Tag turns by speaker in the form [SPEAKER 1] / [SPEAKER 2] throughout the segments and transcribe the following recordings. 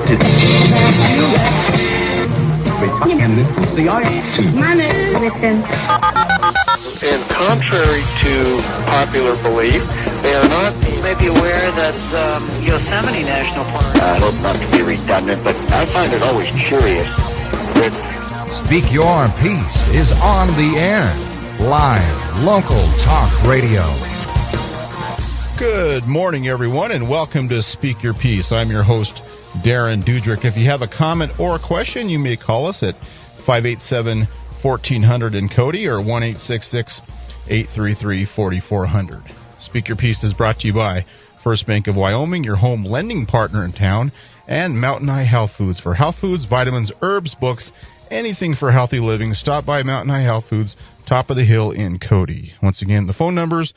[SPEAKER 1] And contrary to popular belief, they are not.
[SPEAKER 2] You may be aware that Yosemite National Park.
[SPEAKER 1] I hope not to be redundant, but I find it always curious that
[SPEAKER 3] Speak Your Piece is on the air. Live, local talk radio.
[SPEAKER 4] Good morning, everyone, and welcome to Speak Your Piece. I'm your host, Darren Dudrick. If you have a comment or a question, you may call us at 587-1400 in Cody or 1-866-833-4400. Speak Your Piece is brought to you by First Bank of Wyoming, your home lending partner in town, and Mountain High Health Foods. For health foods, vitamins, herbs, books, anything for healthy living, stop by Mountain High Health Foods, top of the hill in Cody. Once again, the phone numbers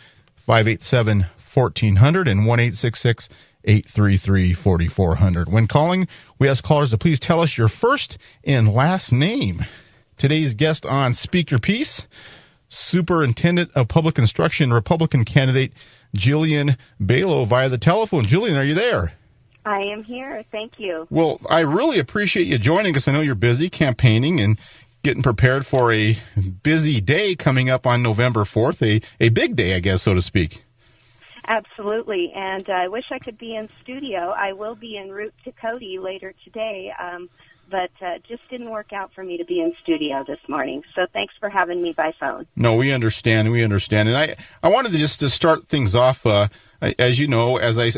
[SPEAKER 4] 587-1400 and 1-866-833-4400. When calling, we ask callers to please tell us your first and last name. Today's guest on Speak Your Piece, Superintendent of Public Instruction, Republican candidate Jillian Balow via the telephone. Jillian, are you there?
[SPEAKER 5] I am here. Thank you.
[SPEAKER 4] Well, I really appreciate you joining us. I know you're busy campaigning and getting prepared for a busy day coming up on November 4th, a big day, I guess, so to speak.
[SPEAKER 5] Absolutely, and I wish I could be in studio. I will be en route to Cody later today, but just didn't work out for me to be in studio this morning. So thanks for having me by phone.
[SPEAKER 4] No, we understand. And I wanted to start things off. As you know, as I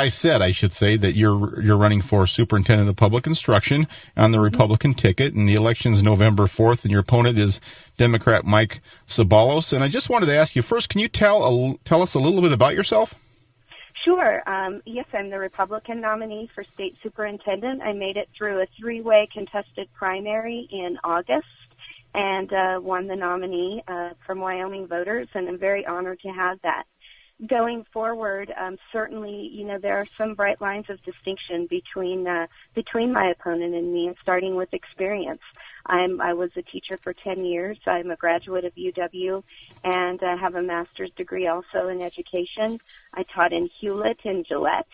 [SPEAKER 4] said, I should say that you're running for Superintendent of Public Instruction on the Republican ticket, and the election's November 4th, and your opponent is Democrat Mike Sabalos. And I just wanted to ask you first, can you tell us a little bit about yourself?
[SPEAKER 5] Sure. Yes, I'm the Republican nominee for state superintendent. I made it through a three-way contested primary in August and won the nominee from Wyoming voters, and I'm very honored to have that. Going forward, certainly, there are some bright lines of distinction between my opponent and me, and starting with experience. I was a teacher for 10 years. I'm a graduate of UW and have a master's degree also in education. I taught in Hewlett and Gillette.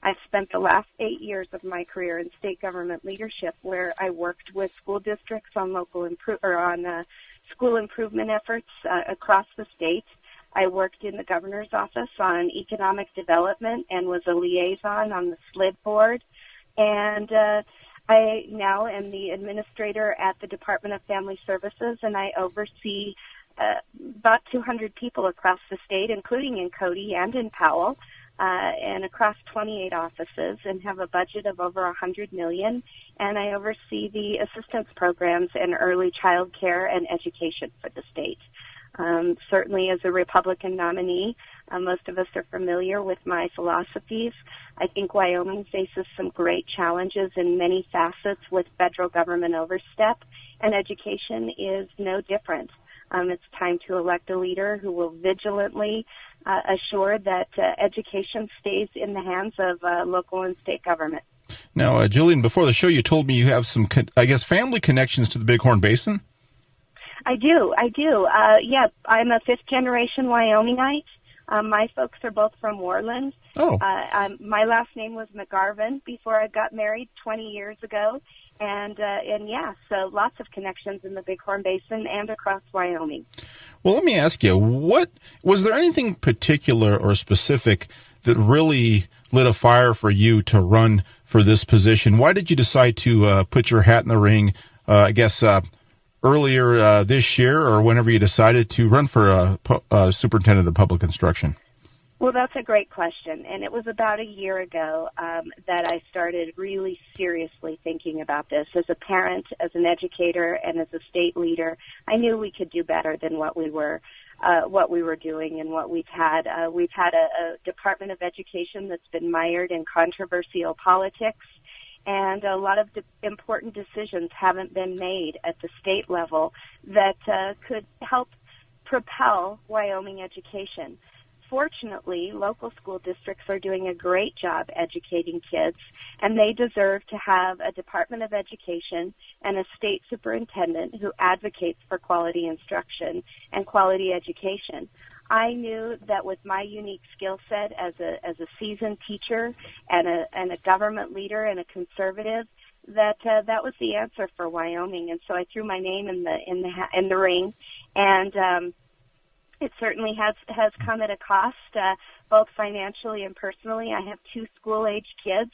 [SPEAKER 5] I've spent the last 8 years of my career in state government leadership, where I worked with school districts on school improvement efforts across the state. I worked in the governor's office on economic development and was a liaison on the SLID board. And I now am the administrator at the Department of Family Services, and I oversee about 200 people across the state, including in Cody and in Powell, and across 28 offices, and have a budget of over $100 million. And I oversee the assistance programs and early child care and education for the state. Certainly as a Republican nominee, most of us are familiar with my philosophies. I think Wyoming faces some great challenges in many facets with federal government overstep, and education is no different. It's time to elect a leader who will vigilantly assure that education stays in the hands of local and state government.
[SPEAKER 4] Now, Jillian, before the show, you told me you have some, family connections to the Bighorn Basin?
[SPEAKER 5] I do. Yeah, I'm a fifth-generation Wyomingite. My folks are both from Worland.
[SPEAKER 4] Oh.
[SPEAKER 5] My last name was McGarvin before I got married 20 years ago. And yeah, so lots of connections in the Bighorn Basin and across Wyoming.
[SPEAKER 4] Well, let me ask you, was there anything particular or specific that really lit a fire for you to run for this position? Why did you decide to put your hat in the ring, earlier this year, or whenever you decided to run for Superintendent of Public Instruction?
[SPEAKER 5] Well, that's a great question, and it was about a year ago that I started really seriously thinking about this. As a parent, as an educator, and as a state leader, I knew we could do better than what we were doing and what we've had. We've had a Department of Education that's been mired in controversial politics, and a lot of important decisions haven't been made at the state level that could help propel Wyoming education. Fortunately, local school districts are doing a great job educating kids, and they deserve to have a Department of Education and a state superintendent who advocates for quality instruction and quality education. I knew that with my unique skill set as a seasoned teacher and a government leader and a conservative, that was the answer for Wyoming. And so I threw my name in the ring, and it certainly has come at a cost, both financially and personally. I have 2 school-age kids.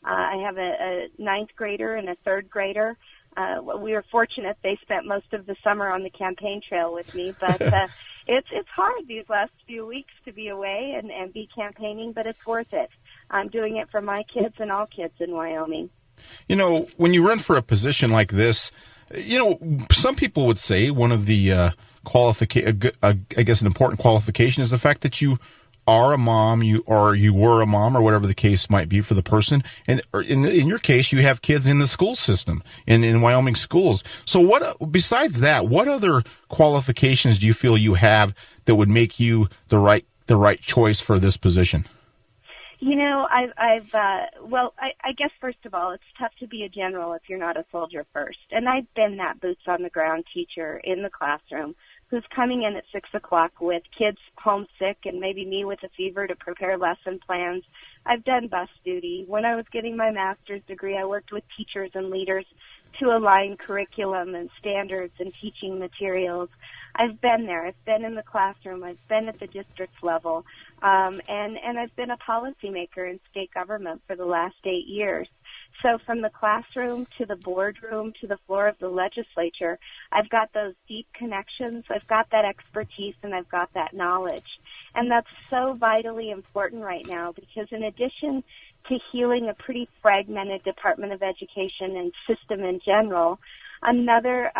[SPEAKER 5] I have a 9th grader and a 3rd grader. We were fortunate; they spent most of the summer on the campaign trail with me. But it's hard these last few weeks to be away and be campaigning, but it's worth it. I'm doing it for my kids and all kids in Wyoming.
[SPEAKER 4] You know, when you run for a position like this, you know, some people would say one of the I guess an important qualification is the fact that you are a mom, you were a mom, or whatever the case might be for the person. And in your case, you have kids in the school system, in Wyoming schools. So besides that, what other qualifications do you feel you have that would make you the right choice for this position?
[SPEAKER 5] You know, I guess first of all, it's tough to be a general if you're not a soldier first. And I've been that boots on the ground teacher in the classroom who's coming in at 6 o'clock with kids homesick and maybe me with a fever to prepare lesson plans. I've done bus duty. When I was getting my master's degree, I worked with teachers and leaders to align curriculum and standards and teaching materials. I've been there. I've been in the classroom. I've been at the district level. And I've been a policymaker in state government for the last 8 years. So from the classroom to the boardroom to the floor of the legislature, I've got those deep connections, I've got that expertise, and I've got that knowledge. And that's so vitally important right now because in addition to healing a pretty fragmented Department of Education and system in general, another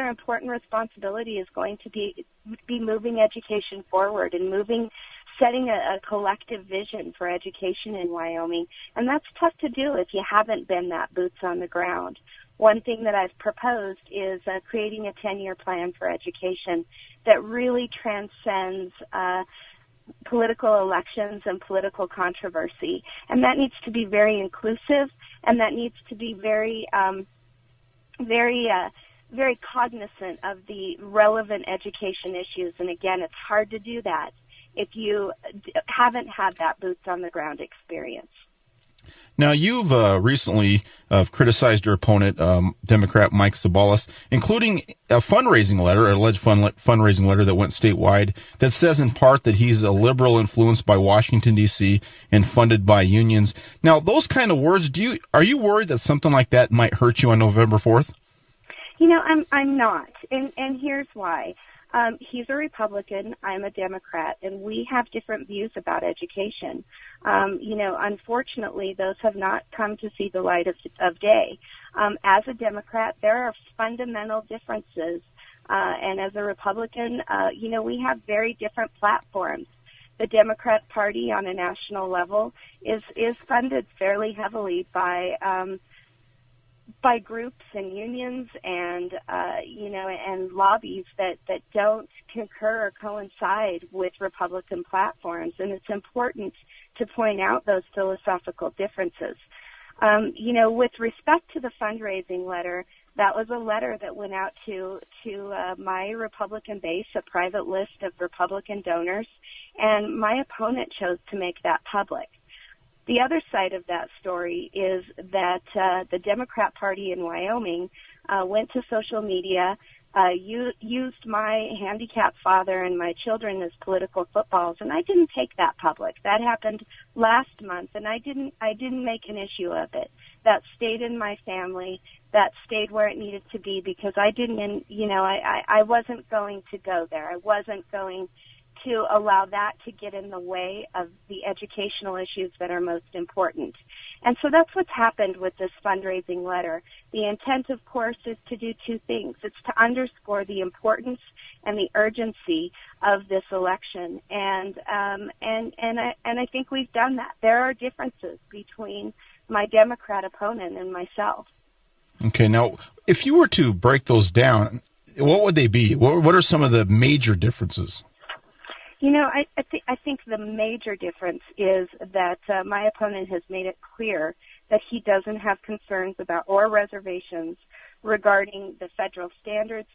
[SPEAKER 5] important responsibility is going to be moving education forward and setting a collective vision for education in Wyoming. And that's tough to do if you haven't been that boots on the ground. One thing that I've proposed is creating a 10-year plan for education that really transcends political elections and political controversy. And that needs to be very inclusive, and that needs to be very cognizant of the relevant education issues. And again, it's hard to do that if you haven't had that boots on the ground experience.
[SPEAKER 4] Now, you've recently criticized your opponent, Democrat Mike Sabalas, including a fundraising letter, an alleged fundraising letter that went statewide that says in part that he's a liberal influenced by Washington, D.C. and funded by unions. Now, those kind of words, are you worried that something like that might hurt you on November 4th?
[SPEAKER 5] You know, I'm not, and here's why. He's a Republican, I'm a Democrat, and we have different views about education. Unfortunately, those have not come to see the light of day. As a Democrat, there are fundamental differences, and as a Republican, we have very different platforms. The Democrat Party on a national level is funded fairly heavily by groups and unions and lobbies that don't concur or coincide with Republican platforms, and it's important to point out those philosophical differences. With respect to the fundraising letter, that was a letter that went out to my Republican base, a private list of Republican donors, and my opponent chose to make that public. The other side of that story is that the Democrat Party in Wyoming went to social media, used my handicapped father and my children as political footballs, and I didn't take that public. That happened last month, and I didn't make an issue of it. That stayed in my family. That stayed where it needed to be because I wasn't going to go there. I wasn't going to allow that to get in the way of the educational issues that are most important. And so that's what's happened with this fundraising letter. The intent, of course, is to do two things. It's to underscore the importance and the urgency of this election. And I think we've done that. There are differences between my Democrat opponent and myself.
[SPEAKER 4] Okay, now, if you were to break those down, what would they be? What are some of the major differences?
[SPEAKER 5] I think the major difference is that my opponent has made it clear that he doesn't have concerns about or reservations regarding the federal standards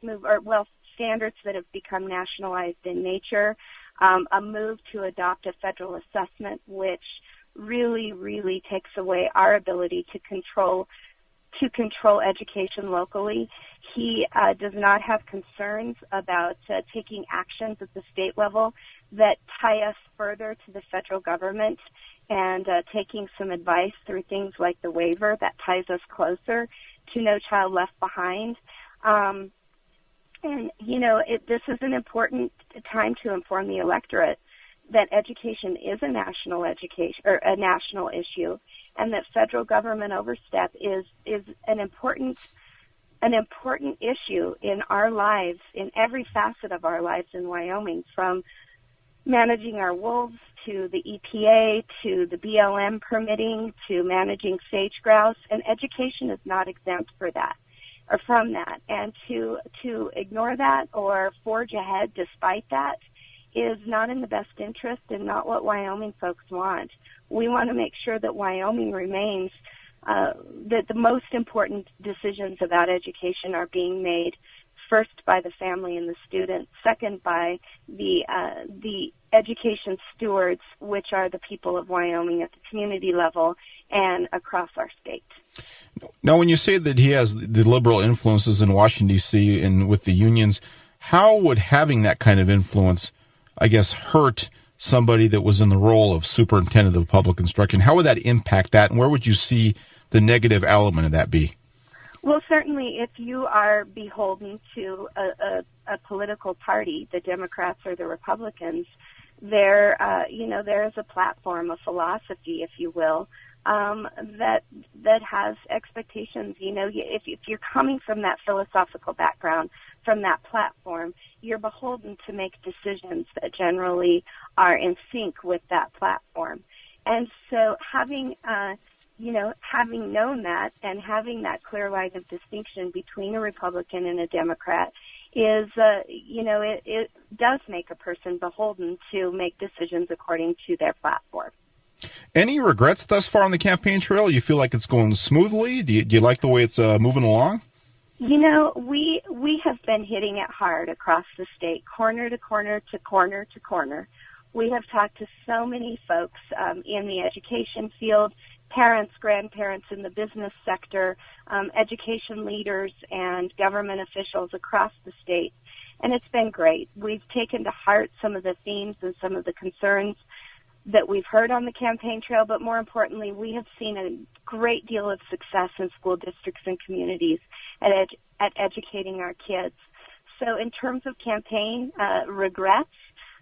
[SPEAKER 5] standards that have become nationalized in nature, a move to adopt a federal assessment, which really, really takes away our ability to control education locally. He does not have concerns about taking actions at the state level that tie us further to the federal government, and taking some advice through things like the waiver that ties us closer to No Child Left Behind. And, this is an important time to inform the electorate that education is a national issue, and that federal government overstep is an important issue in our lives, in every facet of our lives in Wyoming, from managing our wolves to the EPA to the BLM permitting to managing sage grouse, and education is not exempt for that or from that. And to ignore that or forge ahead despite that is not in the best interest and not what Wyoming folks want. We want to make sure that Wyoming remains, that the most important decisions about education are being made first by the family and the student, second by the education stewards, which are the people of Wyoming at the community level and across our state.
[SPEAKER 4] Now, when you say that he has the liberal influences in Washington, D.C. and with the unions, how would having that kind of influence, I guess, hurt somebody that was in the role of superintendent of public instruction? How would that impact that, and where would you see the negative element of that be?
[SPEAKER 5] Well, certainly if you are beholden to a political party, the Democrats or the Republicans, there is a platform, a philosophy, if you will, that has expectations. If you're coming from that philosophical background, from that platform, you're beholden to make decisions that generally are in sync with that platform. And so having known that and having that clear line of distinction between a Republican and a Democrat is, it does make a person beholden to make decisions according to their platform.
[SPEAKER 4] Any regrets thus far on the campaign trail? You feel like it's going smoothly? Do you like the way it's moving along?
[SPEAKER 5] We have been hitting it hard across the state, corner to corner to corner to corner. We have talked to so many folks in the education field, parents, grandparents in the business sector, education leaders, and government officials across the state. And it's been great. We've taken to heart some of the themes and some of the concerns that we've heard on the campaign trail, but more importantly, we have seen a great deal of success in school districts and communities at educating our kids. So in terms of campaign regrets,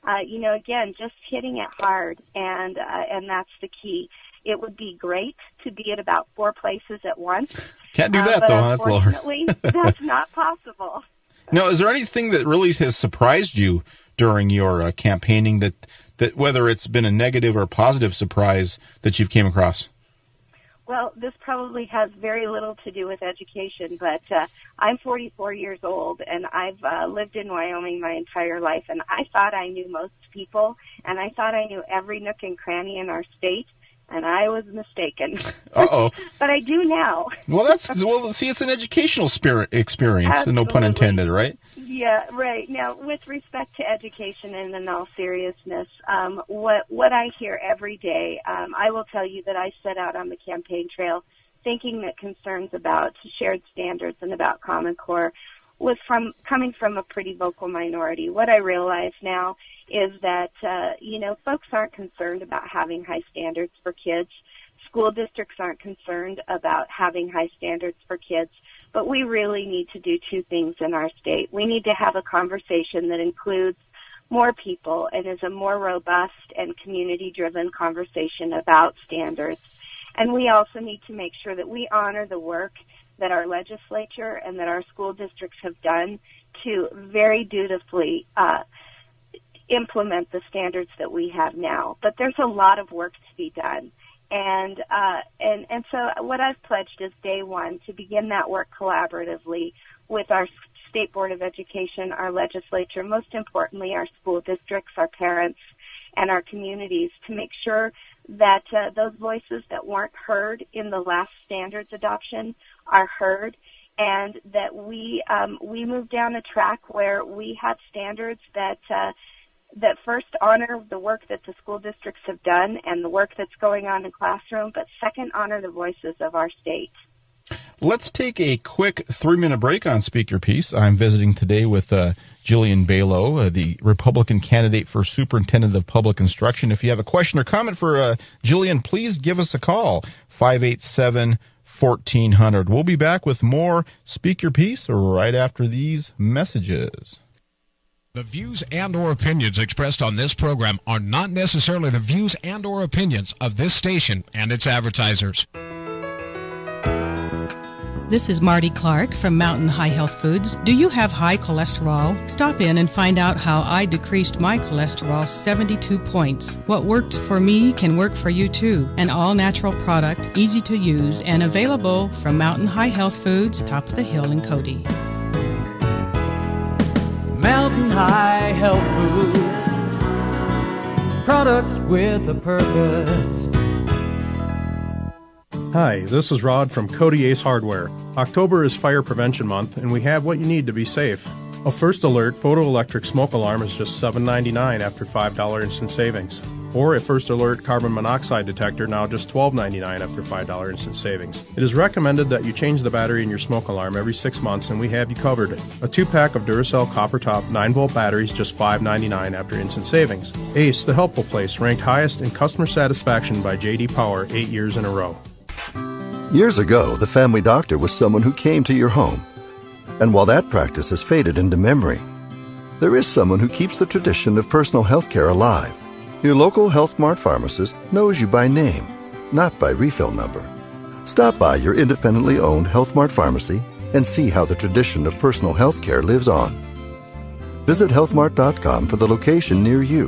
[SPEAKER 5] again, just hitting it hard, and that's the key. It would be great to be at about 4 places at once.
[SPEAKER 4] Can't do that,
[SPEAKER 5] but
[SPEAKER 4] though. That's lower.
[SPEAKER 5] Unfortunately, that's not possible.
[SPEAKER 4] Now, is there anything that really has surprised you during your campaigning that whether it's been a negative or positive surprise that you've came across?
[SPEAKER 5] Well, this probably has very little to do with education, but I'm 44 years old, and I've lived in Wyoming my entire life, and I thought I knew most people, and I thought I knew every nook and cranny in our state, and I was mistaken.
[SPEAKER 4] Uh-oh.
[SPEAKER 5] But I do now.
[SPEAKER 4] Well, see, it's an educational experience,
[SPEAKER 5] Absolutely.
[SPEAKER 4] No pun intended, right?
[SPEAKER 5] Yeah, right. Now, with respect to education and in all seriousness, what I hear every day, I will tell you that I set out on the campaign trail thinking that concerns about shared standards and about Common Core was coming from a pretty vocal minority. What I realize now is that, folks aren't concerned about having high standards for kids. School districts aren't concerned about having high standards for kids. But we really need to do 2 things in our state. We need to have a conversation that includes more people and is a more robust and community-driven conversation about standards. And we also need to make sure that we honor the work that our legislature and that our school districts have done to very dutifully implement the standards that we have now. But there's a lot of work to be done. And so what I've pledged is day one to begin that work collaboratively with our State Board of Education, our legislature, most importantly our school districts, our parents, and our communities to make sure that those voices that weren't heard in the last standards adoption are heard, and that we move down a track where we have standards that that first honor the work that the school districts have done and the work that's going on in classroom, but second, honor the voices of our state.
[SPEAKER 4] Let's take a quick 3-minute break on Speak Your Piece. I'm visiting today with Jillian Balow, the Republican candidate for Superintendent of Public Instruction. If you have a question or comment for Jillian, please give us a call, 587-1400. We'll be back with more Speak Your Piece right after these messages.
[SPEAKER 3] The views and or opinions expressed on this program are not necessarily the views and or opinions of this station and its advertisers.
[SPEAKER 6] This is Marty Clark from Mountain High Health Foods. Do you have high cholesterol? Stop in and find out how I decreased my cholesterol 72 points. What worked for me can work for you too. An all-natural product, easy to use, and available from Mountain High Health Foods, top of the hill in Cody.
[SPEAKER 7] Mountain High Health Foods, products with a purpose.
[SPEAKER 8] Hi, this is Rod from Cody Ace Hardware. October is Fire Prevention Month, and we have what you need to be safe. A First Alert photoelectric smoke alarm is just $7.99 after $5 instant savings. Or a First Alert carbon monoxide detector, now just $12.99 after $5 instant savings. It is recommended that you change the battery in your smoke alarm every 6 months, and we have you covered. A 2-pack of Duracell Copper Top 9-volt batteries, just $5.99 after instant savings. Ace, the helpful place, ranked highest in customer satisfaction by J.D. Power 8 years in a row.
[SPEAKER 9] Years ago, the family doctor was someone who came to your home. And while that practice has faded into memory, there is someone who keeps the tradition of personal health care alive. Your local Health Mart pharmacist knows you by name, not by refill number. Stop by your independently owned Health Mart pharmacy and see how the tradition of personal health care lives on. Visit healthmart.com for the location near you.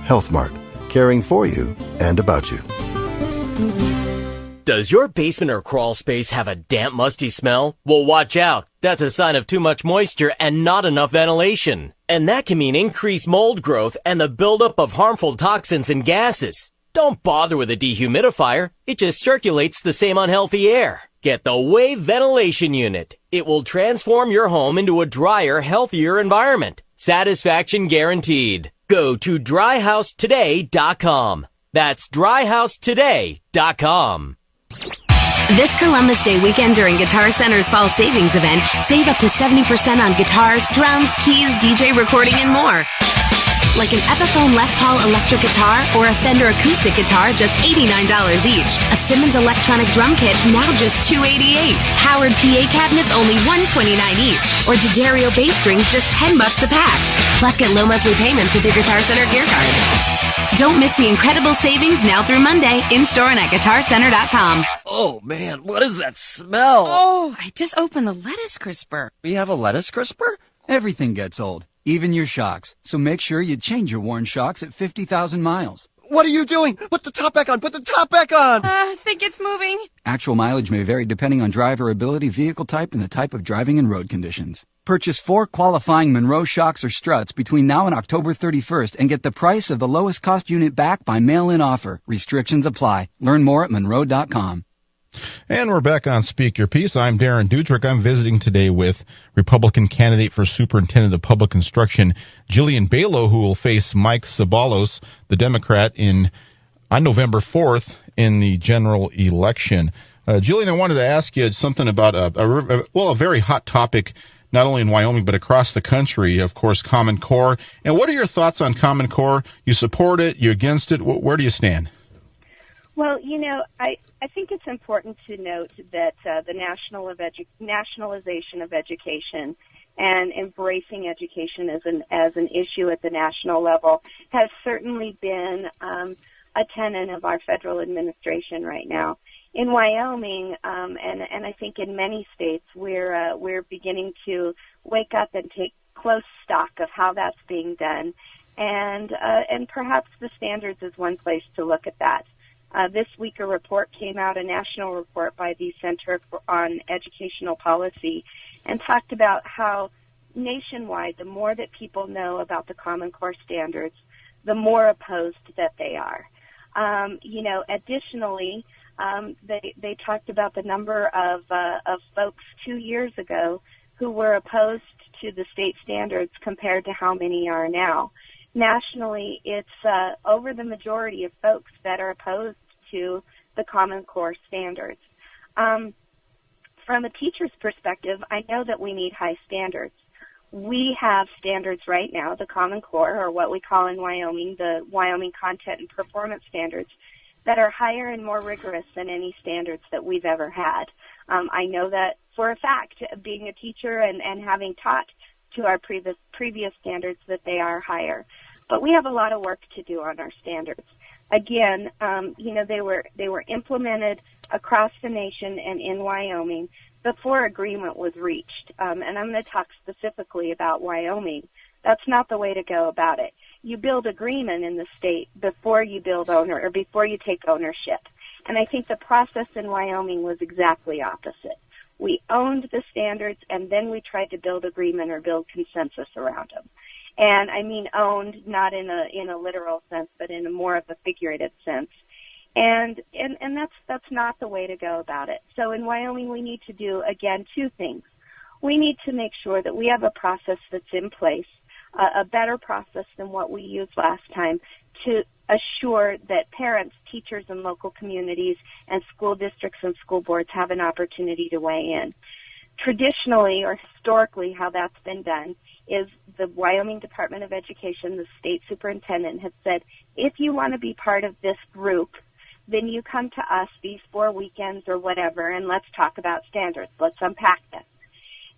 [SPEAKER 9] Health Mart, caring for you and about you.
[SPEAKER 10] Does your basement or crawl space have a damp, musty smell? Well, watch out. That's a sign of too much moisture and not enough ventilation. And that can mean increased mold growth and the buildup of harmful toxins and gases. Don't bother with a dehumidifier. It just circulates the same unhealthy air. Get the Wave Ventilation Unit. It will transform your home into a drier, healthier environment. Satisfaction guaranteed. Go to dryhousetoday.com. That's dryhousetoday.com.
[SPEAKER 11] This Columbus Day weekend during Guitar Center's Fall Savings Event, save up to 70% on guitars, drums, keys, DJ recording, and more. Like an Epiphone Les Paul electric guitar or a Fender acoustic guitar, just $89 each. A Simmons electronic drum kit, now just $288. Howard PA cabinets, only $129 each. Or D'Addario bass strings, just $10 a pack. Plus, get low monthly payments with your Guitar Center Gear Card. Don't miss the incredible savings now through Monday, in-store and at GuitarCenter.com.
[SPEAKER 10] Oh, man, what is that smell?
[SPEAKER 12] Oh, I just opened the lettuce crisper.
[SPEAKER 10] We have a lettuce crisper?
[SPEAKER 13] Everything gets old, even your shocks. So make sure you change your worn shocks at 50,000 miles.
[SPEAKER 10] What are you doing? Put the top back on! Put the top back on!
[SPEAKER 12] I think it's moving.
[SPEAKER 13] Actual mileage may vary depending on driver ability, vehicle type, and the type of driving and road conditions. Purchase 4 qualifying Monroe shocks or struts between now and October 31st and get the price of the lowest cost unit back by mail-in offer. Restrictions apply. Learn more at Monroe.com.
[SPEAKER 4] And we're back on Speak Your Piece. I'm Darren Dudrick. I'm visiting today with Republican candidate for Superintendent of Public Instruction, Jillian Balow, who will face Mike Ceballos, the Democrat, on November 4th in the general election. Jillian, I wanted to ask you something about a very hot topic, not only in Wyoming, but across the country, of course, Common Core. And what are your thoughts on Common Core? You support it? You against it? Where do you stand?
[SPEAKER 5] Well, I think it's important to note that the nationalization of education and embracing education as an issue at the national level has certainly been a tenet of our federal administration right now. In Wyoming, and I think in many states, we're beginning to wake up and take close stock of how that's being done, and perhaps the standards is one place to look at that. This week, a report came out, a national report by the Center on Educational Policy, and talked about how nationwide, the more that people know about the Common Core standards, the more opposed that they are. Additionally, they talked about the number of folks 2 years ago who were opposed to the state standards compared to how many are now. nationally, it's over the majority of folks that are opposed to the Common Core standards. From a teacher's perspective, I know that we need high standards. We have standards right now, the Common Core, or what we call in Wyoming, the Wyoming Content and Performance Standards, that are higher and more rigorous than any standards that we've ever had. I know that for a fact, being a teacher and having taught to our previous standards, that they are higher. But we have a lot of work to do on our standards. Again, they were implemented across the nation and in Wyoming before agreement was reached. And I'm going to talk specifically about Wyoming. That's not the way to go about it. You build agreement in the state before you before you take ownership. And I think the process in Wyoming was exactly opposite. We owned the standards, and then we tried to build agreement or build consensus around them. And I mean owned, not in a literal sense, but in a more of a figurative sense. And that's not the way to go about it. So in Wyoming, we need to do, again, two things. We need to make sure that we have a process that's in place, a better process than what we used last time, to assure that parents, teachers, and local communities and school districts and school boards have an opportunity to weigh in. Traditionally or historically, how that's been done is the Wyoming Department of Education, the state superintendent, has said, if you want to be part of this group, then you come to us these 4 weekends or whatever, and let's talk about standards. Let's unpack this.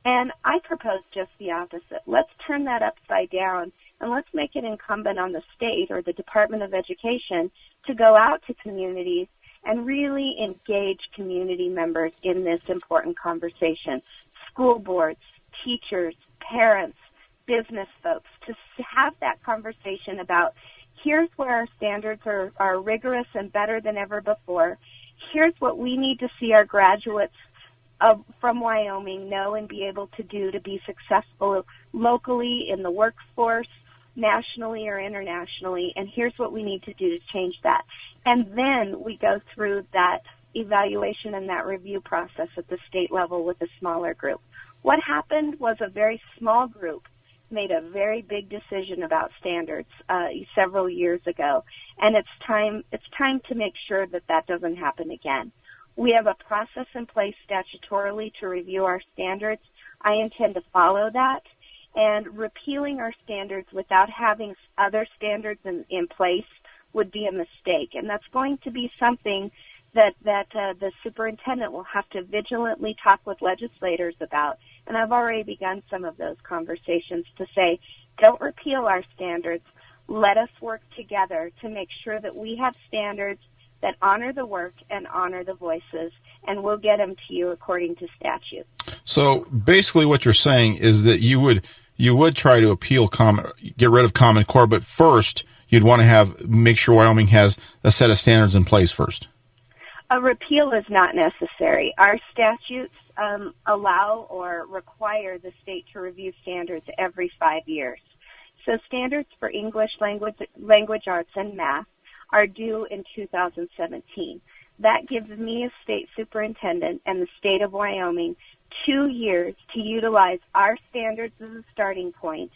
[SPEAKER 5] And I propose just the opposite. Let's turn that upside down, and let's make it incumbent on the state or the Department of Education to go out to communities and really engage community members in this important conversation. School boards, teachers, parents, business folks, to have that conversation about here's where our standards are rigorous and better than ever before. Here's what we need to see our graduates from Wyoming know and be able to do to be successful locally in the workforce, nationally or internationally, and here's what we need to do to change that. And then we go through that evaluation and that review process at the state level with a smaller group. What happened was a very small group made a very big decision about standards several years ago, and it's time to make sure that that doesn't happen again. We have a process in place statutorily to review our standards. I intend to follow that, and repealing our standards without having other standards in place would be a mistake, and that's going to be something that the superintendent will have to vigilantly talk with legislators about. And I've already begun some of those conversations to say, don't repeal our standards. Let us work together to make sure that we have standards that honor the work and honor the voices, and we'll get them to you according to statute.
[SPEAKER 4] So basically what you're saying is that you would try to get rid of Common Core, but first you'd want to make sure Wyoming has a set of standards in place first.
[SPEAKER 5] A repeal is not necessary. Our statutes allow or require the state to review standards every 5 years. So standards for English language arts and math are due in 2017. That gives me as state superintendent and the state of Wyoming 2 years to utilize our standards as a starting point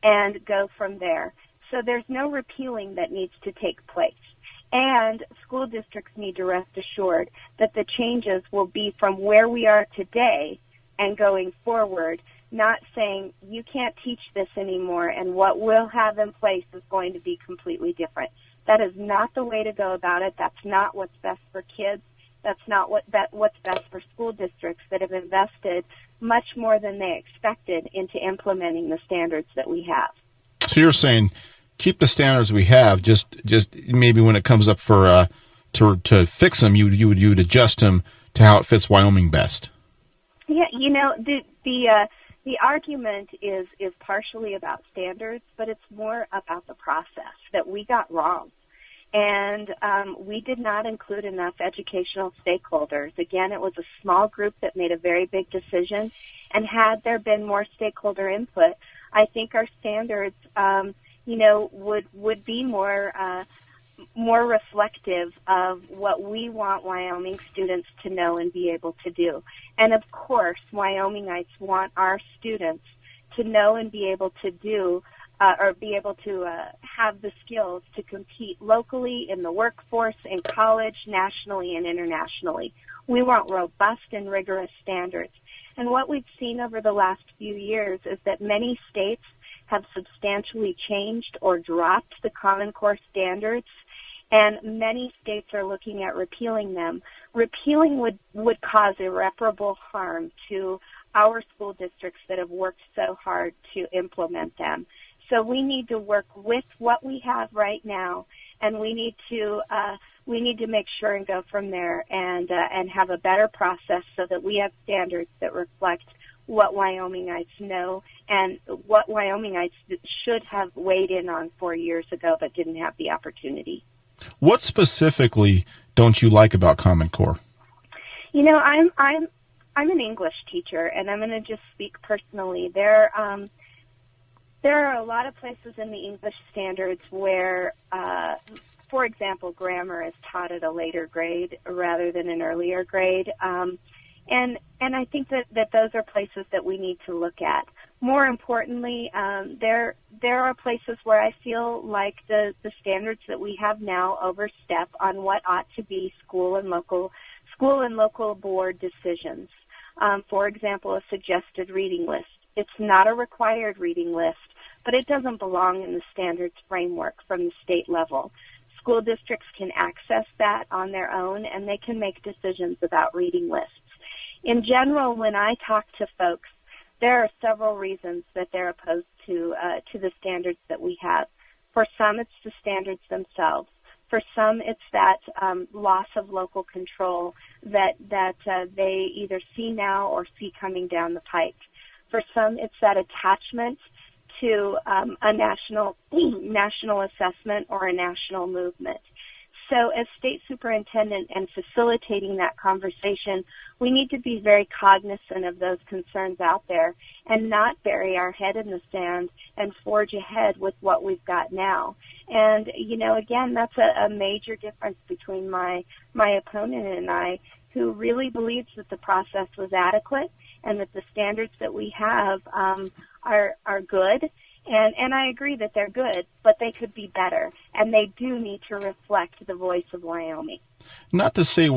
[SPEAKER 5] and go from there. So there's no repealing that needs to take place. And school districts need to rest assured that the changes will be from where we are today and going forward, not saying you can't teach this anymore and what we'll have in place is going to be completely different. That is not the way to go about it. That's not what's best for kids. That's not what's best for school districts that have invested much more than they expected into implementing the standards that we have.
[SPEAKER 4] So you're saying keep the standards we have. Just maybe when it comes up for to fix them, you would adjust them to how it fits Wyoming best.
[SPEAKER 5] Yeah, the argument is partially about standards, but it's more about the process that we got wrong. And we did not include enough educational stakeholders. Again, it was a small group that made a very big decision, and had there been more stakeholder input, I think our standards would be more reflective of what we want Wyoming students to know and be able to do. And of course, Wyomingites want our students to know and be able to do or be able to have the skills to compete locally in the workforce, in college, nationally and internationally. We want robust and rigorous standards. And what we've seen over the last few years is that many states have substantially changed or dropped the Common Core standards, and many states are looking at repealing them. Repealing would cause irreparable harm to our school districts that have worked so hard to implement them. So we need to work with what we have right now, and we need to make sure and go from there and have a better process so that we have standards that reflect what Wyomingites know and what Wyomingites should have weighed in on 4 years ago but didn't have the opportunity.
[SPEAKER 4] What specifically don't you like about Common Core?
[SPEAKER 5] You know, I'm an English teacher, and I'm going to just speak personally. There are a lot of places in the English standards where, for example, grammar is taught at a later grade rather than an earlier grade. And I think that those are places that we need to look at. More importantly, there are places where I feel like the standards that we have now overstep on what ought to be school and local board decisions. For example, a suggested reading list. It's not a required reading list, but it doesn't belong in the standards framework from the state level. School districts can access that on their own, and they can make decisions about reading lists. In general, when I talk to folks, there are several reasons that they're opposed to the standards that we have. For some, it's the standards themselves. For some, it's that loss of local control that they either see now or see coming down the pike. For some, it's that attachment to a national assessment or a national movement. So as state superintendent and facilitating that conversation, we need to be very cognizant of those concerns out there and not bury our head in the sand and forge ahead with what we've got now. And, you know, again, that's a major difference between my opponent and I, who really believes that the process was adequate and that the standards that we have are good. And I agree that they're good, but they could be better, and they do need to reflect the voice of Wyoming.
[SPEAKER 4] Not to say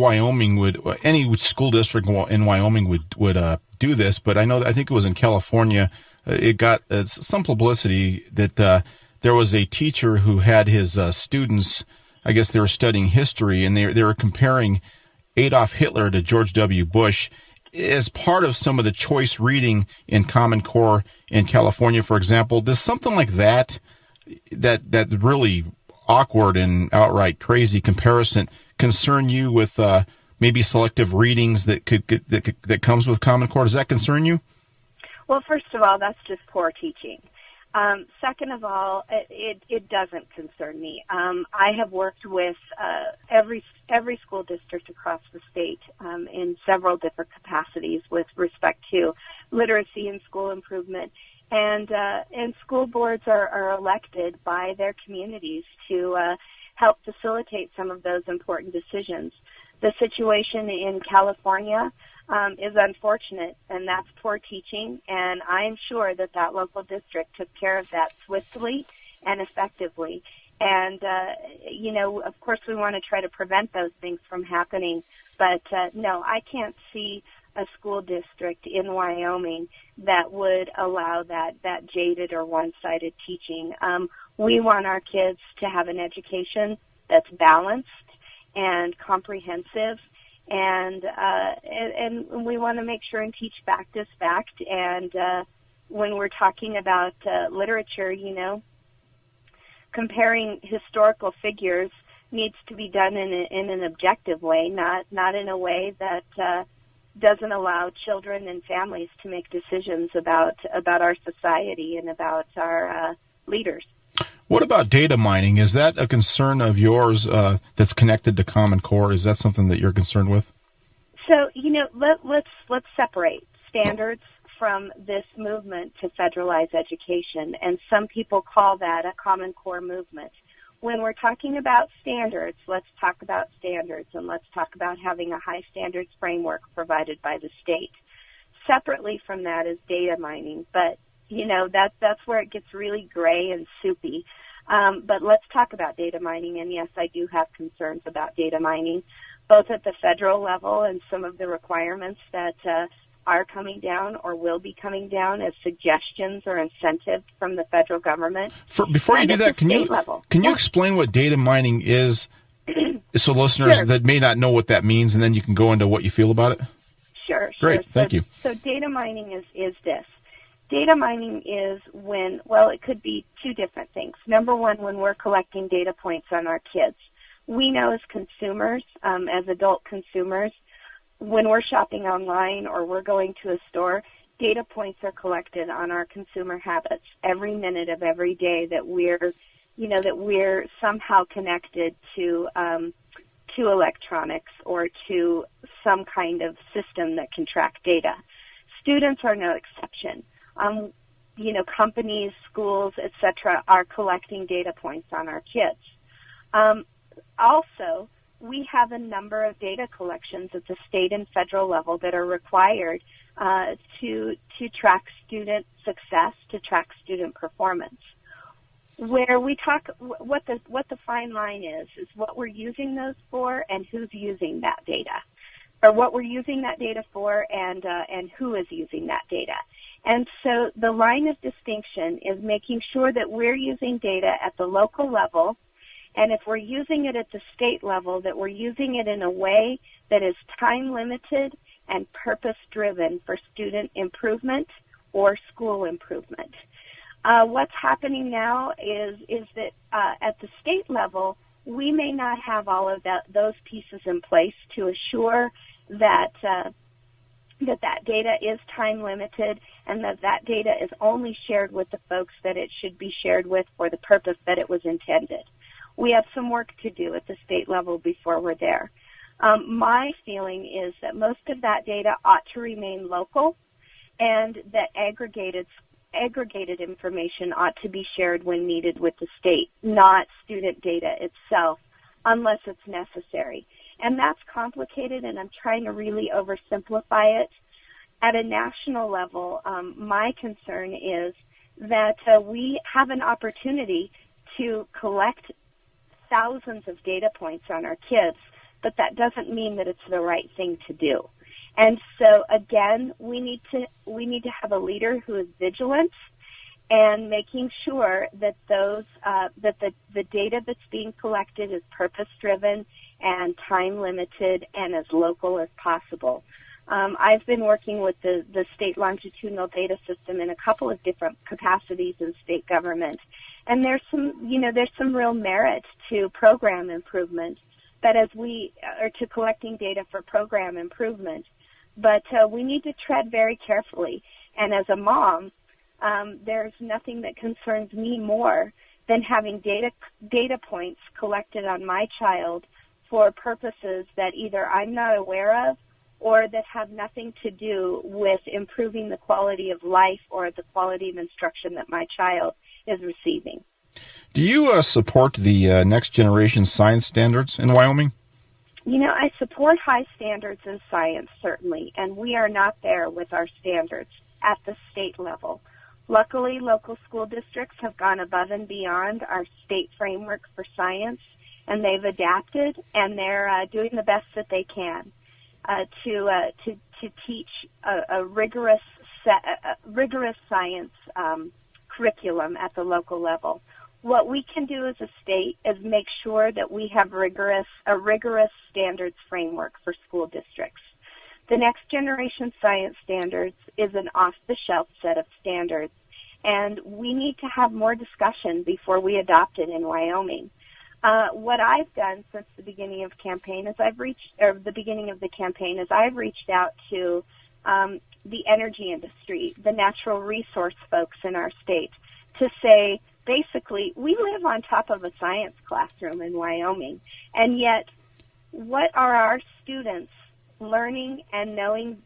[SPEAKER 4] any school district in Wyoming would do this, but I think it was in California. It got some publicity that there was a teacher who had his students, I guess they were studying history, and they were comparing Adolf Hitler to George W. Bush as part of some of the choice reading in Common Core in California, for example. Does something like that really awkward and outright crazy comparison concern you with maybe selective readings that comes with Common Core? Does that concern you?
[SPEAKER 5] Well, first of all, that's just poor teaching. Second of all, it doesn't concern me. I have worked with every school district across the state in several different capacities with respect to literacy and school improvement. And school boards are elected by their communities to help facilitate some of those important decisions. The situation in California is unfortunate, and that's poor teaching, and I'm sure that local district took care of that swiftly and effectively. And, of course we want to try to prevent those things from happening, but no, I can't see a school district in Wyoming that would allow that jaded or one-sided teaching. We want our kids to have an education that's balanced and comprehensive, and we want to make sure and teach fact is fact. And when we're talking about literature, comparing historical figures needs to be done in an objective way, not in a way that doesn't allow children and families to make decisions about our society and about our leaders.
[SPEAKER 4] What about data mining? Is that a concern of yours that's connected to Common Core? Is that something that you're concerned with?
[SPEAKER 5] So, let's separate standards from this movement to federalize education, and some people call that a Common Core movement. When we're talking about standards, let's talk about standards, and let's talk about having a high standards framework provided by the state. Separately from that is data mining, but That's where it gets really gray and soupy. But let's talk about data mining. And yes, I do have concerns about data mining, both at the federal level and some of the requirements that are coming down or will be coming down as suggestions or incentives from the federal government.
[SPEAKER 4] Before you do that, can you explain what data mining is, so listeners that may not know what that means, and then you can go into what you feel about it?
[SPEAKER 5] Sure.
[SPEAKER 4] Great, thank you.
[SPEAKER 5] So data mining is this. Data mining is when, it could be two different things. Number one, when we're collecting data points on our kids. We know as consumers, as adult consumers, when we're shopping online or we're going to a store, data points are collected on our consumer habits every minute of every day that we're somehow connected to electronics or to some kind of system that can track data. Students are no exception. Companies, schools, etc., are collecting data points on our kids. Also, we have a number of data collections at the state and federal level that are required to track student success, to track student performance. Where we talk, what the fine line is what we're using those for and who's using that data, or what we're using that data for and who is using that data. And so the line of distinction is making sure that we're using data at the local level, and if we're using it at the state level, that we're using it in a way that is time-limited and purpose-driven for student improvement or school improvement. What's happening now is that at the state level, we may not have all of those pieces in place to assure that that data is time-limited and that data is only shared with the folks that it should be shared with for the purpose that it was intended. We have some work to do at the state level before we're there. My feeling is that most of that data ought to remain local, and that aggregated information ought to be shared when needed with the state, not student data itself, unless it's necessary. And that's complicated, and I'm trying to really oversimplify it. At a national level, my concern is that we have an opportunity to collect thousands of data points on our kids, but that doesn't mean that it's the right thing to do. And so again, we need to have a leader who is vigilant and making sure that the data that's being collected is purpose-driven and time-limited and as local as possible. I've been working with the state longitudinal data system in a couple of different capacities in state government, and there's some real merit to program improvement, but to collecting data for program improvement. But we need to tread very carefully. And as a mom, there's nothing that concerns me more than having data points collected on my child for purposes that either I'm not aware of or that have nothing to do with improving the quality of life or the quality of instruction that my child is receiving.
[SPEAKER 4] Do you support the next generation science standards in Wyoming?
[SPEAKER 5] I support high standards in science, certainly, and we are not there with our standards at the state level. Luckily, local school districts have gone above and beyond our state framework for science, and they've adapted, and they're doing the best that they can to teach a rigorous science curriculum at the local level. What we can do as a state is make sure that we have a rigorous standards framework for school districts. The next generation science standards is an off-the-shelf set of standards, and we need to have more discussion before we adopt it in Wyoming. What I've done since the beginning of the campaign is I've reached out to the energy industry, the natural resource folks in our state, to say, basically, we live on top of a science classroom in Wyoming, and yet what are our students learning and knowing,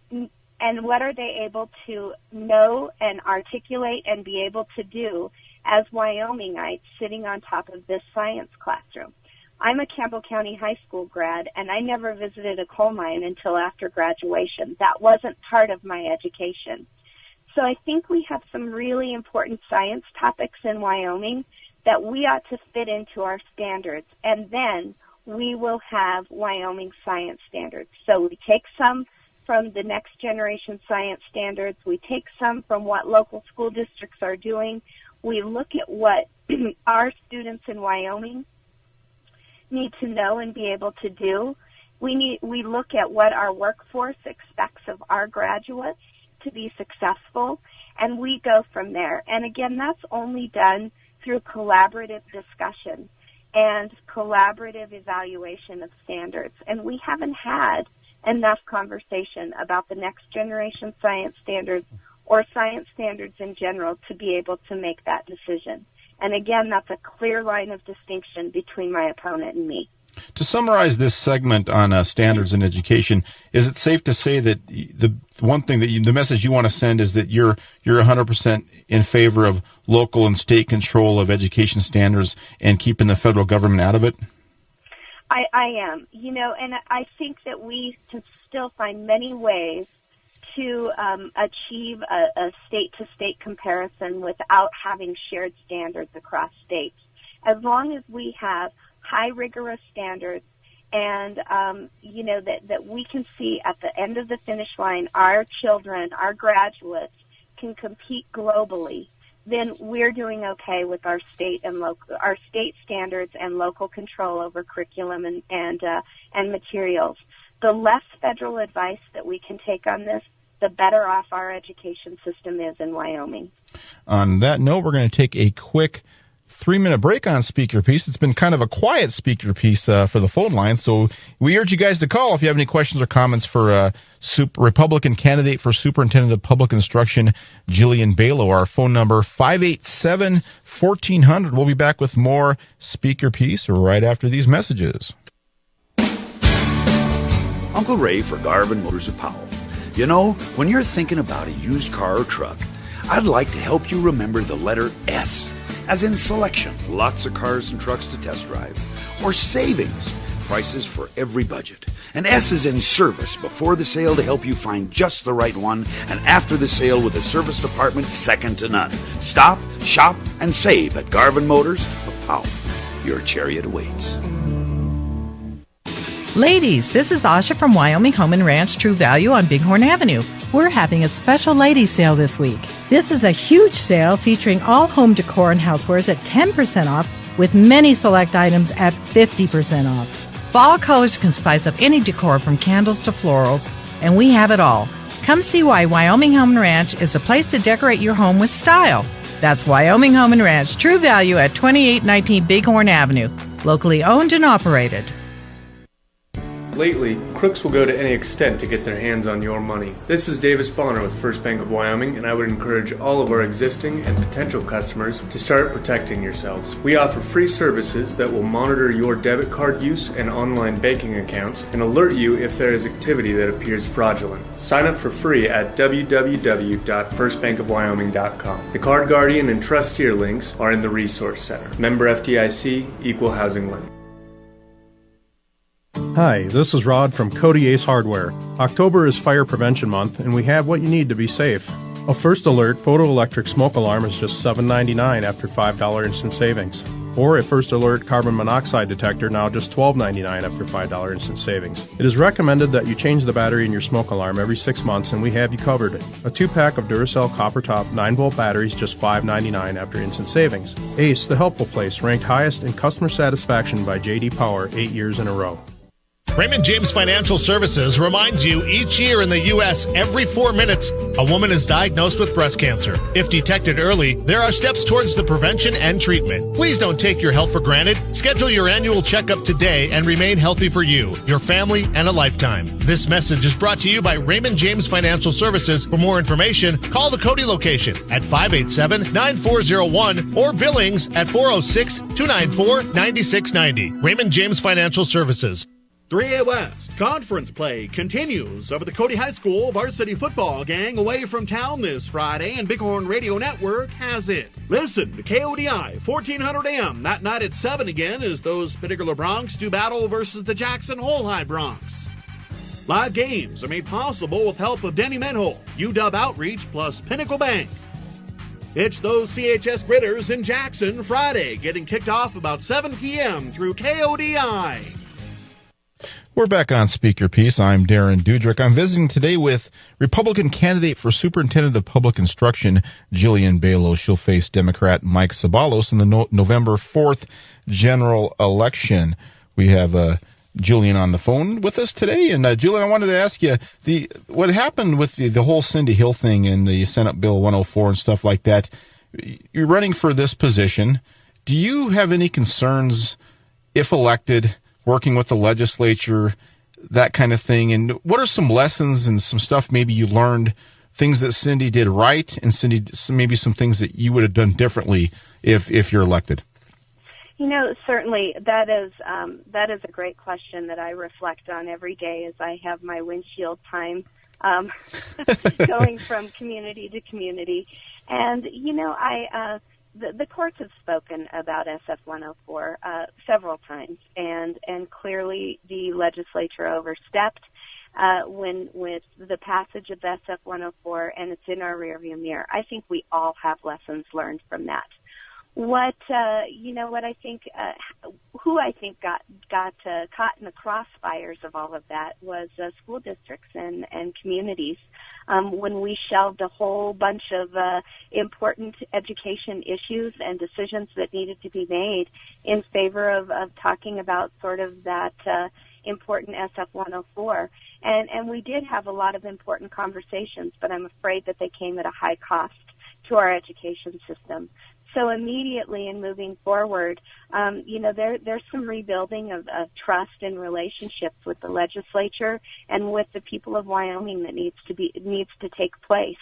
[SPEAKER 5] and what are they able to know and articulate and be able to do as Wyomingites sitting on top of this science classroom? I'm a Campbell County High School grad, and I never visited a coal mine until after graduation. That wasn't part of my education. So I think we have some really important science topics in Wyoming that we ought to fit into our standards, and then we will have Wyoming science standards. So we take some from the next generation science standards. We take some from what local school districts are doing. We look at what our students in Wyoming need to know and be able to do. We look at what our workforce expects of our graduates to be successful, and we go from there. And again, that's only done through collaborative discussion and collaborative evaluation of standards. And we haven't had enough conversation about the next generation science standards or science standards in general to be able to make that decision. And again, that's a clear line of distinction between my opponent and me.
[SPEAKER 4] To summarize this segment on standards in education, is it safe to say that the one thing that the message you want to send is that you're 100% in favor of local and state control of education standards and keeping the federal government out of it?
[SPEAKER 5] I am, and I think that we can still find many ways to achieve a state-to-state comparison without having shared standards across states. As long as we have high rigorous standards and, that we can see at the end of the finish line our children, our graduates can compete globally, then we're doing okay with our state standards and local control over curriculum and materials. The less federal advice that we can take on this, the better off our education system is in Wyoming.
[SPEAKER 4] On that note, we're going to take a quick 3-minute break on Speaker Piece. It's been kind of a quiet Speaker Piece for the phone line, so we urge you guys to call if you have any questions or comments for Republican candidate for Superintendent of Public Instruction, Jillian Balow. Our phone number, 587-1400. We'll be back with more Speaker Piece right after these messages.
[SPEAKER 14] Uncle Ray for Garvin Motors of Powell. You know, when you're thinking about a used car or truck, I'd like to help you remember the letter S, as in selection, lots of cars and trucks to test drive, or savings, prices for every budget. And S is in service before the sale to help you find just the right one, and after the sale with a service department second to none. Stop, shop, and save at Garvin Motors of Powell. Your chariot awaits.
[SPEAKER 15] Ladies, this is Asha from Wyoming Home and Ranch True Value on Bighorn Avenue.
[SPEAKER 16] We're having a special ladies sale this week. This is a huge sale featuring all home decor and housewares at 10% off, with many select items at 50% off.
[SPEAKER 15] Fall colors can spice up any decor from candles to florals, and we have it all. Come see why Wyoming Home and Ranch is the place to decorate your home with style. That's Wyoming Home and Ranch True Value at 2819 Bighorn Avenue. Locally owned and operated.
[SPEAKER 17] Lately, crooks will go to any extent to get their hands on your money. This is Davis Bonner with First Bank of Wyoming, and I would encourage all of our existing and potential customers to start protecting yourselves. We offer free services that will monitor your debit card use and online banking accounts and alert you if there is activity that appears fraudulent. Sign up for free at www.firstbankofwyoming.com. The Card Guardian and Trusteer links are in the Resource Center. Member FDIC, Equal Housing Lender.
[SPEAKER 8] Hi, this is Rod from Cody Ace Hardware. October is Fire Prevention Month, and we have what you need to be safe. A First Alert photoelectric smoke alarm is just $7.99 after $5 instant savings. Or a First Alert carbon monoxide detector, now just $12.99 after $5 instant savings. It is recommended that you change the battery in your smoke alarm every 6 months, and we have you covered. A 2-pack of Duracell copper top 9-volt batteries, just $5.99 after instant savings. Ace, the helpful place, ranked highest in customer satisfaction by J.D. Power 8 years in a row.
[SPEAKER 18] Raymond James Financial Services reminds you each year in the U.S., every 4 minutes, a woman is diagnosed with breast cancer. If detected early, there are steps towards the prevention and treatment. Please don't take your health for granted. Schedule your annual checkup today and remain healthy for you, your family, and a lifetime. This message is brought to you by Raymond James Financial Services. For more information, call the Cody location at 587-9401 or Billings at 406-294-9690. Raymond James Financial Services.
[SPEAKER 19] 3A West Conference play continues over the Cody High School varsity football gang away from town this Friday, and Bighorn Radio Network has it. Listen to KODI 1400 AM that night at 7 again as those particular Broncs do battle versus the Jackson Hole High Broncs. Live games are made possible with help of Denny Menhol, UW Outreach, plus Pinnacle Bank. It's those CHS Gritters in Jackson Friday, getting kicked off about 7 p.m. through KODI.
[SPEAKER 4] We're back on Speak Your Piece. I'm Darren Dudrick. I'm visiting today with Republican candidate for Superintendent of Public Instruction, Jillian Balow. She'll face Democrat Mike Sabalos in the November 4th general election. We have Jillian on the phone with us today. And Jillian, I wanted to ask you, what happened with the whole Cindy Hill thing and the Senate Bill 104 and stuff like that. You're running for this position. Do you have any concerns, if elected, working with the legislature, that kind of thing? And what are some lessons and some stuff maybe you learned, things that Cindy did right, and Cindy, maybe some things that you would have done differently if you're elected?
[SPEAKER 5] You know, certainly that is a great question that I reflect on every day as I have my windshield time going from community to community. And, you know, the courts have spoken about SF 104 several times, and clearly the legislature overstepped with the passage of SF 104, and it's in our rearview mirror. I think we all have lessons learned from that. What I think, who I think got caught in the crossfires of all of that was school districts and communities. When we shelved a whole bunch of important education issues and decisions that needed to be made in favor of talking about sort of that important SF 104. And we did have a lot of important conversations, but I'm afraid that they came at a high cost to our education system. So immediately in moving forward, there's some rebuilding of trust and relationships with the legislature and with the people of Wyoming that needs to take place.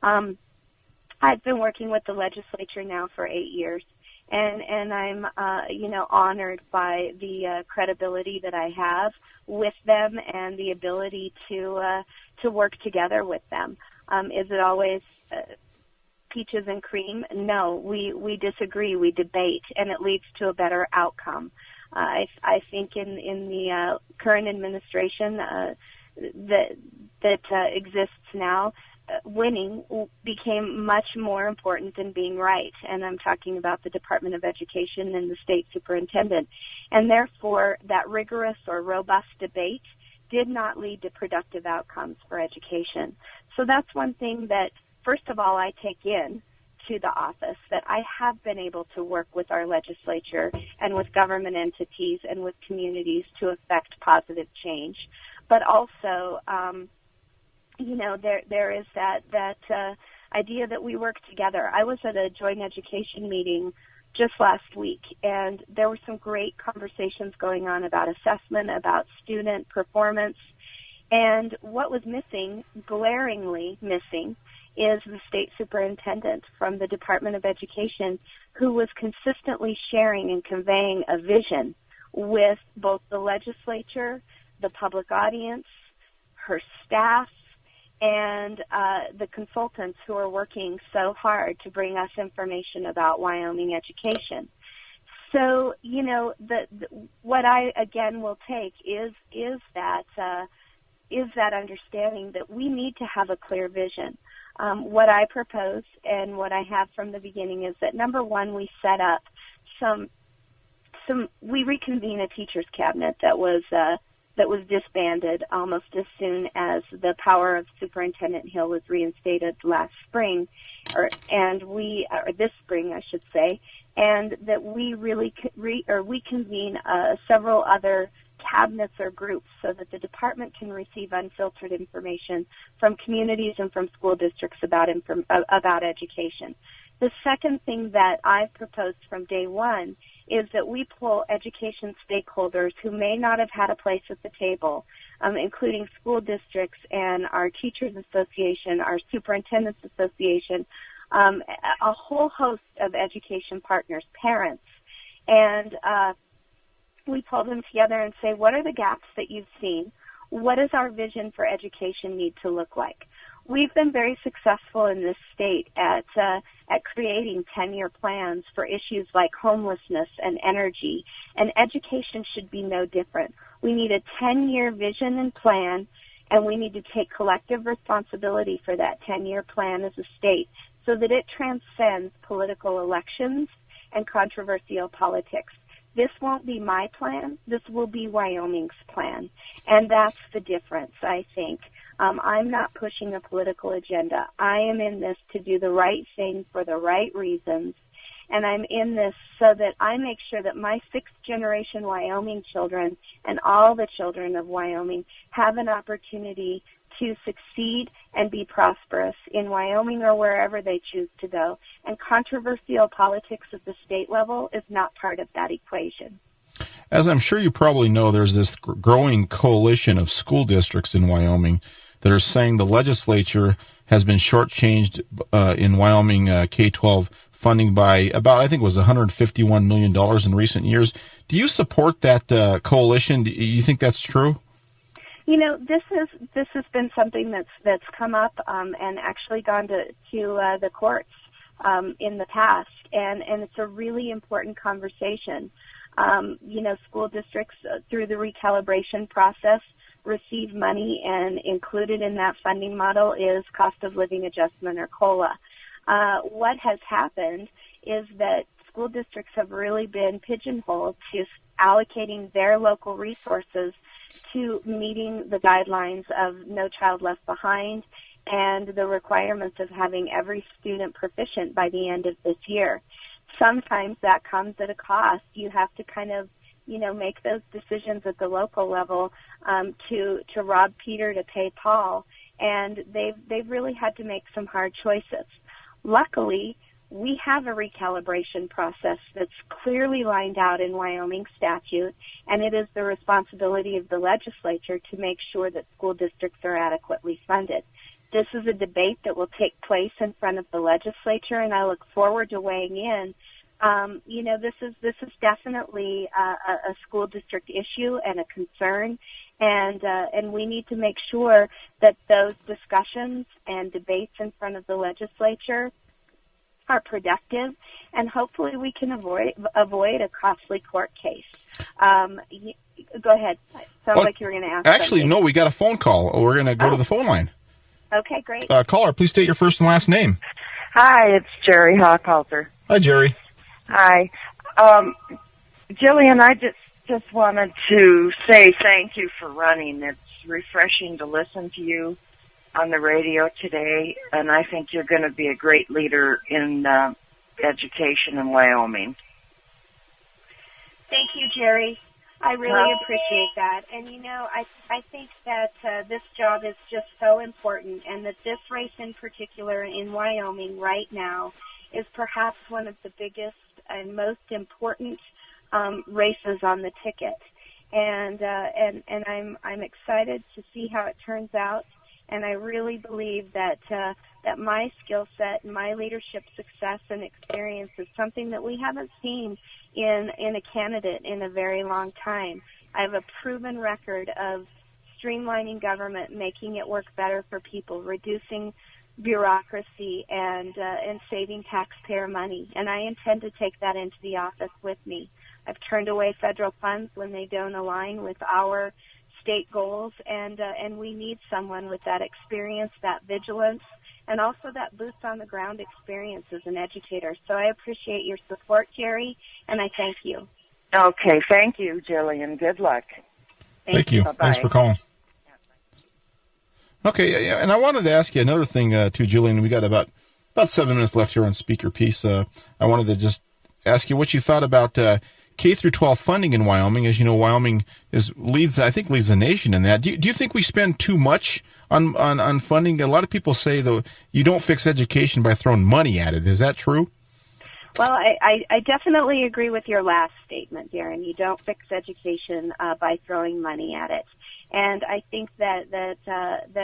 [SPEAKER 5] I've been working with the legislature now for 8 years, and I'm honored by the credibility that I have with them and the ability to work together with them. Is it always peaches and cream? No, we disagree, we debate, and it leads to a better outcome. I think in the current administration that exists now, winning became much more important than being right, and I'm talking about the Department of Education and the state superintendent. And therefore, that rigorous or robust debate did not lead to productive outcomes for education. So that's one thing that, first of all, I take in to the office, that I have been able to work with our legislature and with government entities and with communities to affect positive change. But also, there is that idea that we work together. I was at a joint education meeting just last week, and there were some great conversations going on about assessment, about student performance. And what was missing, glaringly missing, is the state superintendent from the Department of Education, who was consistently sharing and conveying a vision with both the legislature, the public audience, her staff, and the consultants who are working so hard to bring us information about Wyoming education. So, what I again will take is that understanding that we need to have a clear vision. What I propose and what I have from the beginning is that, number one, we set up we reconvene a teachers cabinet that was disbanded almost as soon as the power of Superintendent Hill was reinstated last spring, or this spring, I should say, and that we really reconvene several other cabinets or groups so that the department can receive unfiltered information from communities and from school districts about education. The second thing that I've proposed from day one is that we pull education stakeholders who may not have had a place at the table, including school districts and our teachers association, our superintendents association, a whole host of education partners, parents, and we pull them together and say, what are the gaps that you've seen? What does our vision for education need to look like? We've been very successful in this state at creating 10-year plans for issues like homelessness and energy, and education should be no different. We need a 10-year vision and plan and we need to take collective responsibility for that 10-year plan as a state so that it transcends political elections and controversial politics. This won't be my plan. This will be Wyoming's plan. And that's the difference, I think. I'm not pushing a political agenda. I am in this to do the right thing for the right reasons. And I'm in this so that I make sure that my sixth-generation Wyoming children and all the children of Wyoming have an opportunity to succeed and be prosperous in Wyoming or wherever they choose to go. And controversial politics at the state level is not part of that equation.
[SPEAKER 4] As I'm sure you probably know, there's this growing coalition of school districts in Wyoming that are saying the legislature has been shortchanged in Wyoming K-12 funding by about, I think it was $151 million in recent years. Do you support that coalition? Do you think that's true?
[SPEAKER 5] You know, this has been something that's come up and actually gone to the courts in the past, and it's a really important conversation. You know, school districts through the recalibration process receive money, and included in that funding model is cost of living adjustment, or COLA. What has happened is that school districts have really been pigeonholed to allocating their local resources to meeting the guidelines of No Child Left Behind and the requirements of having every student proficient by the end of this year. Sometimes that comes at a cost. You have to kind of, you know, make those decisions at the local level to rob Peter to pay Paul, and they've really had to make some hard choices. Luckily, we have a recalibration process that's clearly lined out in Wyoming statute, and it is the responsibility of the legislature to make sure that school districts are adequately funded. This is a debate that will take place in front of the legislature, and I look forward to weighing in. You know, this is definitely a school district issue and a concern, and we need to make sure that those discussions and debates in front of the legislature are productive, and hopefully we can avoid a costly court case. Go ahead. Sounds like you were going to ask.
[SPEAKER 4] Actually,
[SPEAKER 5] something.
[SPEAKER 4] no, we got a phone call. We're going to go to the phone line.
[SPEAKER 5] Okay, great.
[SPEAKER 4] Caller, please state your first and last name.
[SPEAKER 20] Hi, it's Jerry Hockhalter.
[SPEAKER 4] Hi, Jerry.
[SPEAKER 20] Hi. Jillian, I just wanted to say thank you for running. It's refreshing to listen to you on the radio today, and I think you're going to be a great leader in education in Wyoming.
[SPEAKER 5] Thank you, Jerry. I really appreciate that. And, you know, I think that this job is just so important, and that this race in particular in Wyoming right now is perhaps one of the biggest and most important races on the ticket. And I'm excited to see how it turns out. And I really believe that that my skill set and my leadership success and experience is something that we haven't seen in a candidate in a very long time. I have a proven record of streamlining government, making it work better for people, reducing bureaucracy, and saving taxpayer money. And I intend to take that into the office with me. I've turned away federal funds when they don't align with our state goals, and we need someone with that experience, that vigilance, and also that boots on the ground experience as an educator. So I appreciate your support, Jerry, and I thank you.
[SPEAKER 20] Okay, thank you, Jillian. Good luck.
[SPEAKER 4] Thank you.
[SPEAKER 20] Bye-bye.
[SPEAKER 4] Thanks for calling. Okay, and I wanted to ask you another thing too, Jillian. We got about 7 minutes left here on Speaker Piece. I wanted to just ask you what you thought about K through 12 funding in Wyoming. As you know, Wyoming leads the nation in that. Do you think we spend too much on funding? A lot of people say though you don't fix education by throwing money at it. Is that true?
[SPEAKER 5] Well, I definitely agree with your last statement, Darren. You don't fix education by throwing money at it. And I think that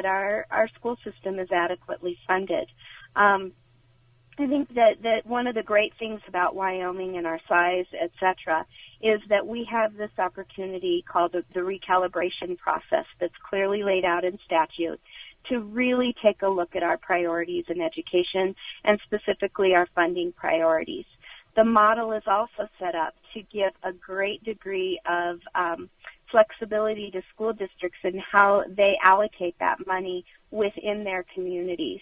[SPEAKER 5] our school system is adequately funded. I think that one of the great things about Wyoming and our size, et cetera, is that we have this opportunity called the recalibration process that's clearly laid out in statute to really take a look at our priorities in education and specifically our funding priorities. The model is also set up to give a great degree of flexibility to school districts in how they allocate that money within their communities.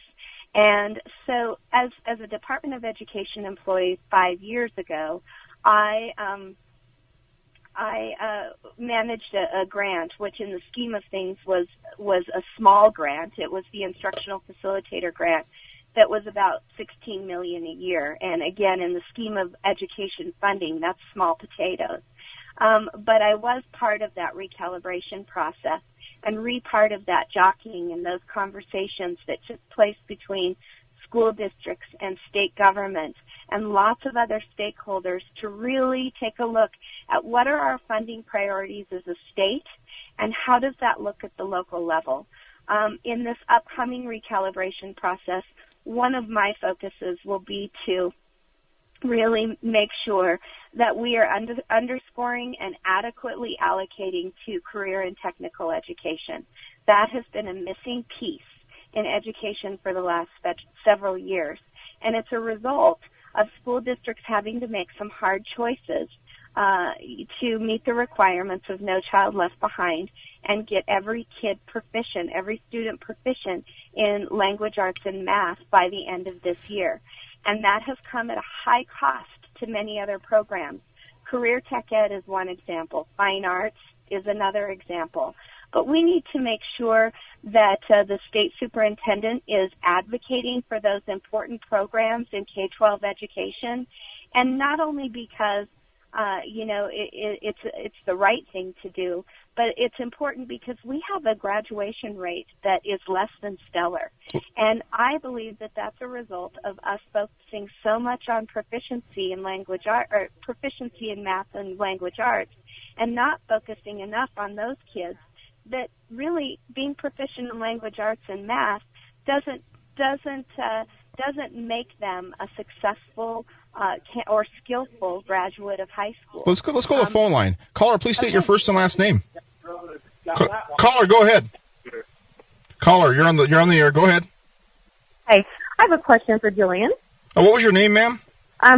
[SPEAKER 5] And so as a Department of Education employee 5 years ago, I managed a grant, which in the scheme of things was a small grant. It was the Instructional Facilitator Grant that was about $16 million a year. And again, in the scheme of education funding, that's small potatoes. But I was part of that recalibration process and part of that jockeying and those conversations that took place between school districts and state government and lots of other stakeholders to really take a look at what are our funding priorities as a state and how does that look at the local level. In this upcoming recalibration process, one of my focuses will be to really make sure that we are underscoring and adequately allocating to career and technical education. That has been a missing piece in education for the last several years, and it's a result of school districts having to make some hard choices to meet the requirements of No Child Left Behind and get every kid proficient, every student proficient in language arts and math by the end of this year. And that has come at a high cost to many other programs. Career Tech Ed is one example. Fine Arts is another example. But we need to make sure that the state superintendent is advocating for those important programs in K-12 education, and not only because it's the right thing to do, but it's important because we have a graduation rate that is less than stellar. And I believe that that's a result of us focusing so much on proficiency in proficiency in math and language arts, and not focusing enough on those kids that really being proficient in language arts and math doesn't make them a successful or skillful graduate of high school.
[SPEAKER 4] Let's go to the phone line. Caller, please state your first and last name. Caller, go ahead. Caller, you're on the air. Go ahead.
[SPEAKER 21] Hi, I have a question for Jillian.
[SPEAKER 4] What was your name, ma'am?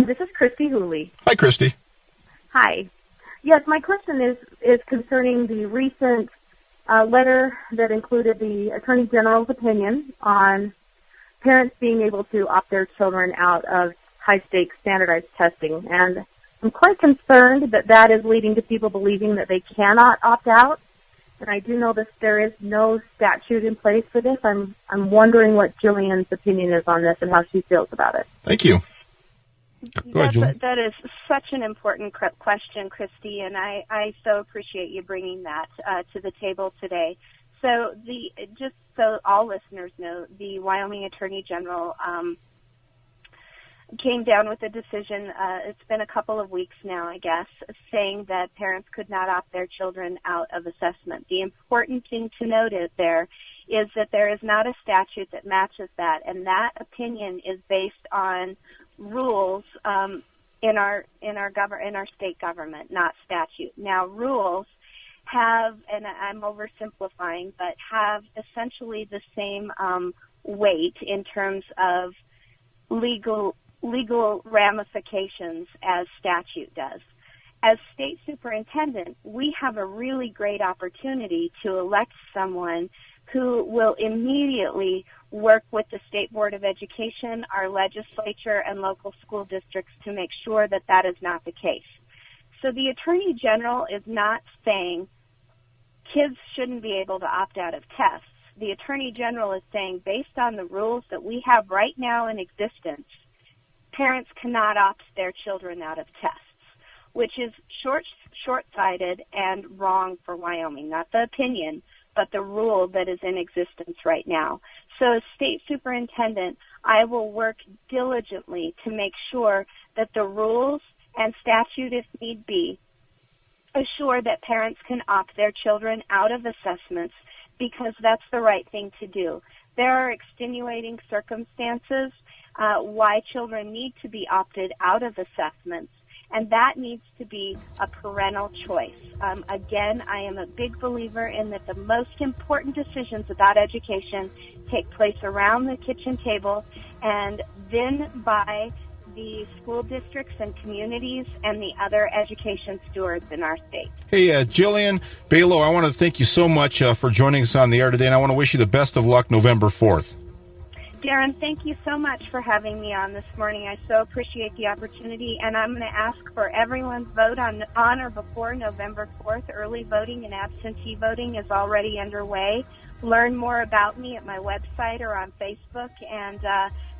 [SPEAKER 21] This is Christy Hooley.
[SPEAKER 4] Hi, Christy.
[SPEAKER 21] Hi. Yes, my question is concerning the recent letter that included the Attorney General's opinion on parents being able to opt their children out of high-stakes standardized testing. And I'm quite concerned that is leading to people believing that they cannot opt out. And I do know that there is no statute in place for this. I'm wondering what Jillian's opinion is on this and how she feels about it.
[SPEAKER 4] Thank you. Go ahead, Jillian.
[SPEAKER 5] That is such an important question, Christy, and I so appreciate you bringing that to the table today. So just so all listeners know, the Wyoming Attorney General came down with a decision, it's been a couple of weeks now, I guess, saying that parents could not opt their children out of assessment. The important thing to note is there is not a statute that matches that, and that opinion is based on rules in our state government, not statute. Now, rules have, and I'm oversimplifying, but have essentially the same weight in terms of legal ramifications as statute does. As state superintendent, we have a really great opportunity to elect someone who will immediately work with the State Board of Education, our legislature, and local school districts to make sure that that is not the case. So the Attorney General is not saying kids shouldn't be able to opt out of tests. The Attorney General is saying, based on the rules that we have right now in existence, parents cannot opt their children out of tests, which is short-sighted and wrong for Wyoming, not the opinion, but the rule that is in existence right now. So as state superintendent, I will work diligently to make sure that the rules and statute, if need be, assure that parents can opt their children out of assessments because that's the right thing to do. There are extenuating circumstances why children need to be opted out of assessments, and that needs to be a parental choice. Again, I am a big believer in that the most important decisions about education take place around the kitchen table and then by the school districts and communities and the other education stewards in our state.
[SPEAKER 4] Hey, Jillian Balow, I want to thank you so much for joining us on the air today, and I want to wish you the best of luck November 4th.
[SPEAKER 5] Darren, thank you so much for having me on this morning. I so appreciate the opportunity, and I'm going to ask for everyone's vote on or before November 4th. Early voting and absentee voting is already underway. Learn more about me at my website or on Facebook, and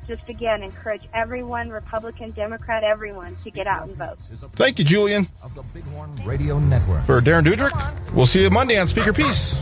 [SPEAKER 5] just again encourage everyone, Republican, Democrat, everyone, to get out and vote.
[SPEAKER 4] Thank you, Julian.
[SPEAKER 2] Of the Bighorn Radio Network.
[SPEAKER 4] For Darren Dudrick, we'll see you Monday on Speaker Peace.